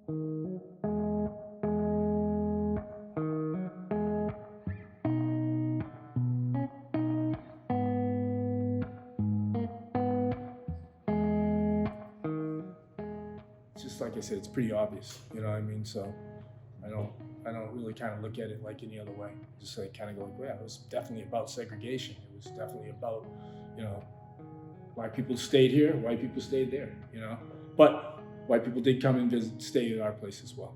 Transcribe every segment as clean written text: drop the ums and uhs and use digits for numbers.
Just like I said, it's pretty obvious, you know what I mean? So I don't I don't really kind of look at it like any other way. Just like kind of go like, yeah, it was definitely about segregation. It was definitely about, you know, black people stayed here, white people stayed there, you know. But white people did come and visit, stay at our place as well.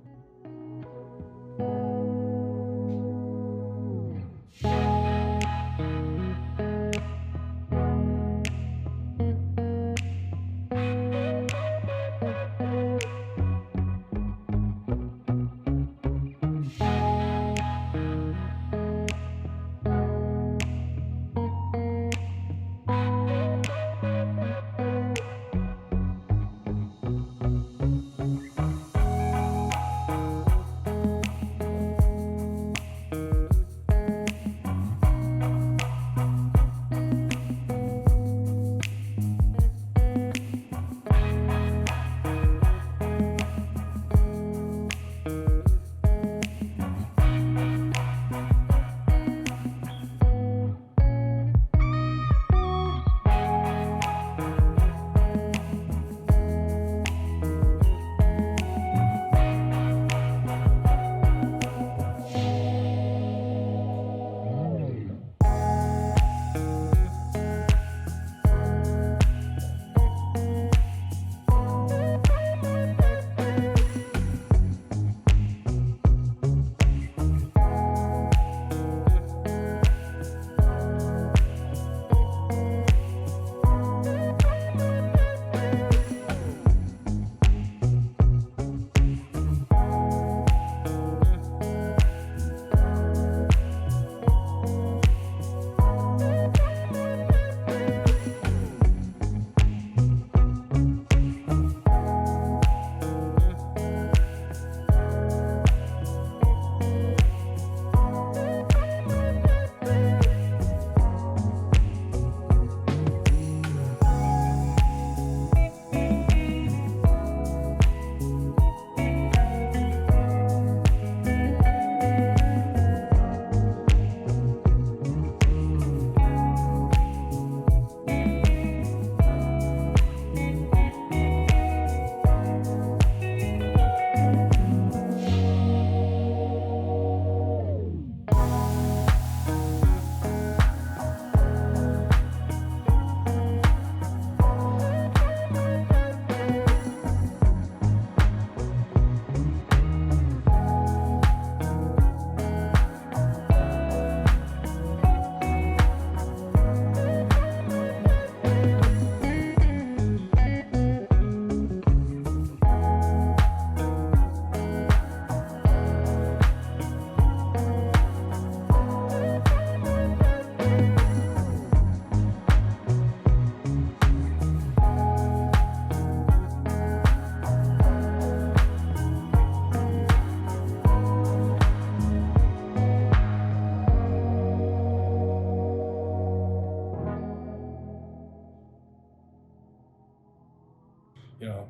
You know,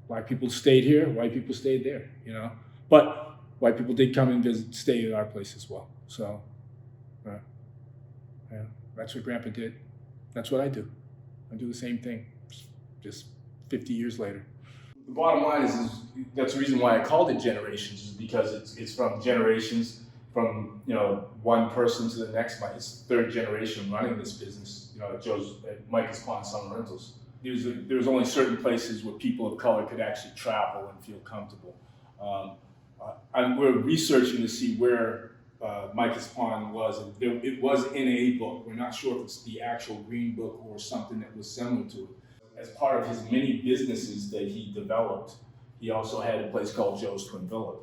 black people stayed here, white people stayed there, you know. But white people did come and visit, stay at our place as well. So, uh, yeah, that's what Grandpa did. That's what I do. I do the same thing, just 50 years later. The bottom line is that's the reason why I called it generations, is because it's from generations, from one person to the next. It's third generation running this business. At Micah's Pond Summer Rentals. There was only certain places where people of color could actually travel and feel comfortable. We're researching to see where Micah's Pond was. It was in a book. We're not sure if it's the actual Green Book or something that was similar to it. As part of his many businesses that he developed, he also had a place called Joe's Twin Villa.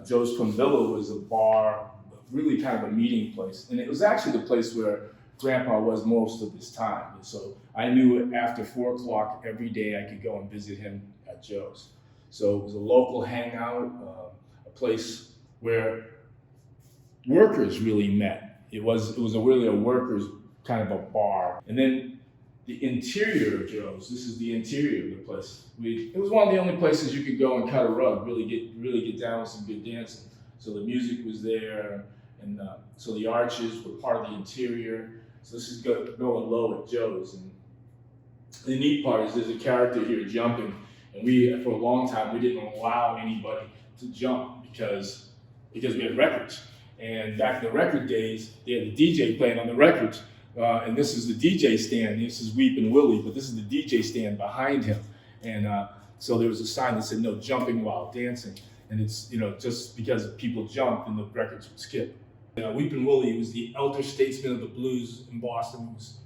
Joe's Twin Villa was a bar, really kind of a meeting place. And it was actually the place where Grandpa was most of his time. And so I knew after 4 o'clock every day I could go and visit him at Joe's. So it was a local hangout, a place where workers really met. It was really a workers kind of a bar. And then the interior of Joe's. This is the interior of the place. It was one of the only places you could go and cut a rug, really get down with some good dancing. So the music was there, and so the arches were part of the interior. So this is going low at Joe's. And the neat part is there's a character here jumping, and for a long time we didn't allow anybody to jump because we had records. And back in the record days, they had the DJ playing on the records. And this is the DJ stand. This is Weepin' Willie, but this is the DJ stand behind him. And so there was a sign that said no jumping while dancing. And it's, just because people jumped, then the records would skip. Weepin' Willie was the elder statesman of the blues in Boston. He was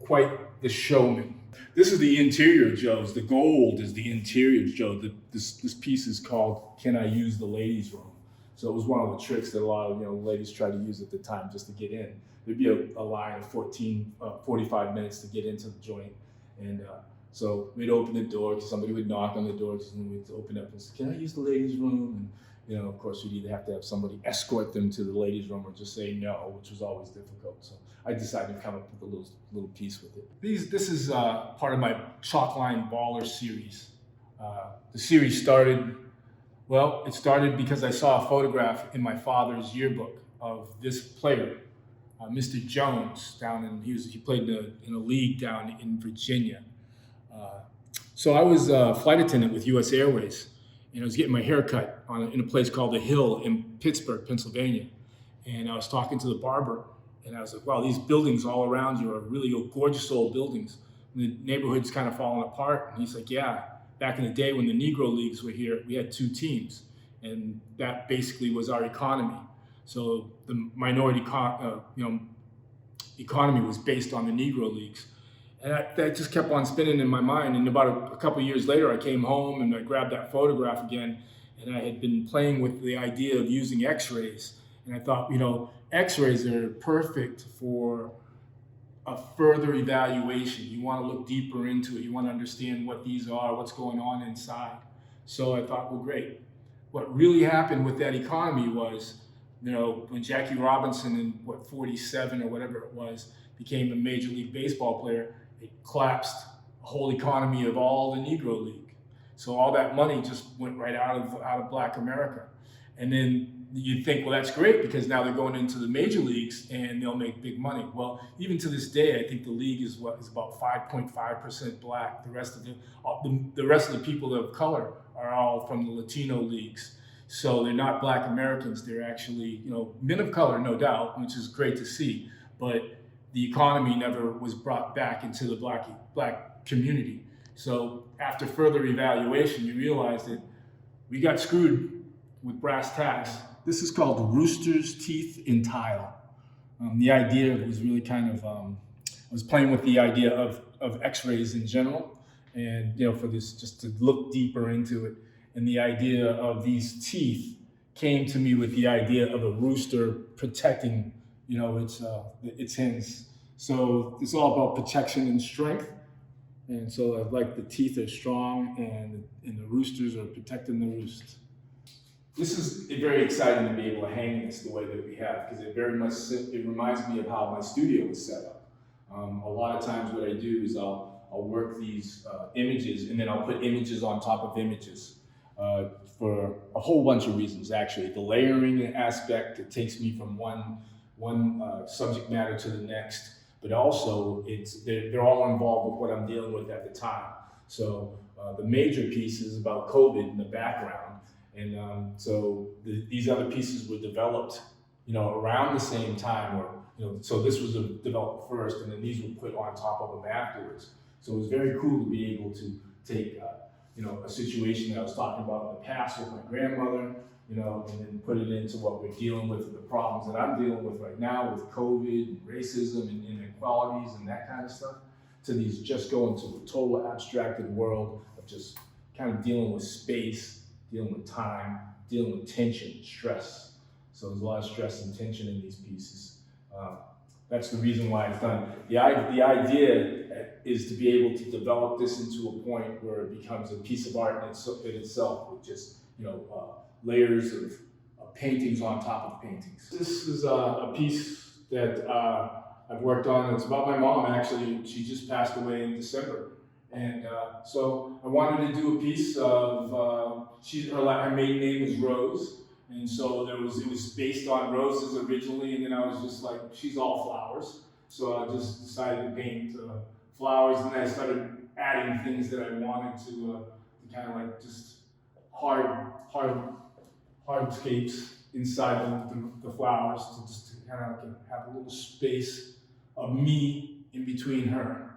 quite the showman. This is the interior of Joe's. The gold is the interior of Joe. This piece is called "Can I Use the Ladies' Room?" So it was one of the tricks that a lot of ladies tried to use at the time just to get in. There'd be a line of 45 minutes to get into the joint. And so we'd open the door, somebody would knock on the door, and we'd open up and say, "Can I use the ladies' room?" And of course, we'd either have to have somebody escort them to the ladies' room or just say no, which was always difficult. So I decided to come up with a little piece with it. This is part of my Chalkline Baller series. The series started because I saw a photograph in my father's yearbook of this player, Mr. Jones, he played in a league down in Virginia. So I was a flight attendant with U.S. Airways, and I was getting my hair cut in a place called The Hill in Pittsburgh, Pennsylvania. And I was talking to the barber, and I was like, wow, these buildings all around you are really gorgeous old buildings. And the neighborhood's kind of falling apart. And he's like, yeah. Back in the day when the Negro Leagues were here, we had 2 teams, and that basically was our economy. So the minority economy was based on the Negro Leagues. And that just kept on spinning in my mind. And about a couple of years later, I came home and I grabbed that photograph again, and I had been playing with the idea of using x-rays. And I thought, x-rays are perfect for a further evaluation. You want to look deeper into it. You want to understand what these are, what's going on inside. So I thought, well, great. What really happened with that economy was, when Jackie Robinson in 47 or whatever it was, became a Major League Baseball player, it collapsed the whole economy of all the Negro League. So all that money just went right out of Black America. And then you'd think, well, that's great because now they're going into the major leagues and they'll make big money. Well, even to this day, I think the league is about 5.5% Black. The rest of the people of color are all from the Latino leagues. So they're not Black Americans. They're actually, men of color, no doubt, which is great to see. But the economy never was brought back into the Black community. So after further evaluation, you realize that we got screwed with brass tacks. This is called Rooster's Teeth in Tile. The idea was really kind of, I was playing with the idea of x-rays in general, and for this, just to look deeper into it. And the idea of these teeth came to me with the idea of a rooster protecting, its hens. So it's all about protection and strength. And so I like the teeth are strong and the roosters are protecting the roost. This is very exciting to be able to hang this the way that we have, because it reminds me of how my studio is set up. A lot of times what I do is I'll work these images, and then I'll put images on top of images for a whole bunch of reasons, actually. The layering aspect, it takes me from one subject matter to the next, but also they're all involved with what I'm dealing with at the time. So the major piece is about COVID in the background. And so these other pieces were developed, around the same time, so this was developed first, and then these were put on top of them afterwards. So it was very cool to be able to take, a situation that I was talking about in the past with my grandmother, and then put it into what we're dealing with, the problems that I'm dealing with right now with COVID and racism and inequalities and that kind of stuff, to these just go into a total abstracted world of just kind of dealing with space, dealing with time, dealing with tension, stress. So there's a lot of stress and tension in these pieces. That's the reason why it's done. The idea is to be able to develop this into a point where it becomes a piece of art in itself, with just layers of paintings on top of paintings. This is a piece that I've worked on. It's about my mom, actually. She just passed away in December. And so I wanted to do a piece of, her maiden name was Rose. And so it was based on roses originally, and then I was just like, she's all flowers. So I just decided to paint flowers, and then I started adding things that I wanted to kind of like just hardscapes inside the flowers to just kind of like have a little space of me in between her.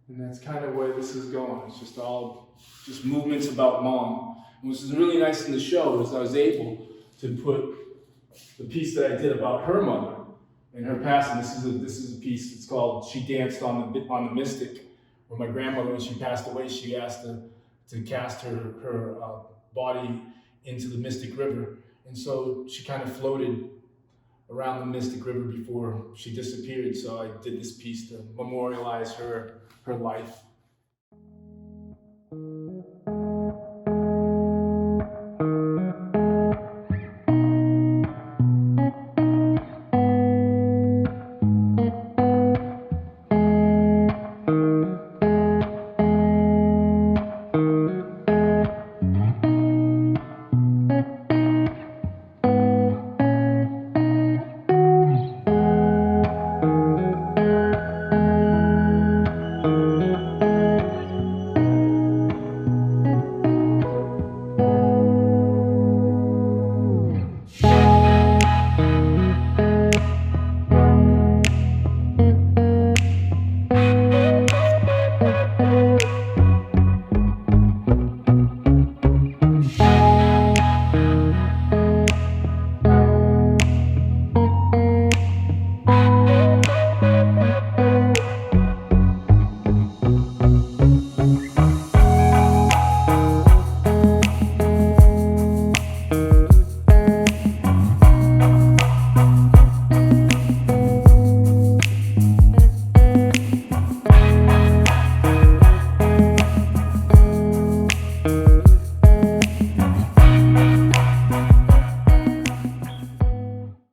And that's kind of where this is going. It's just all just movements about mom. And which is really nice in the show is I was able to put the piece that I did about her mother and her passing. This is a piece. It's called "She Danced on the Mystic." Where my grandmother, when she passed away, she asked to cast her body into the Mystic River, and so she kind of floated around the Mystic River before she disappeared. So I did this piece to memorialize her life.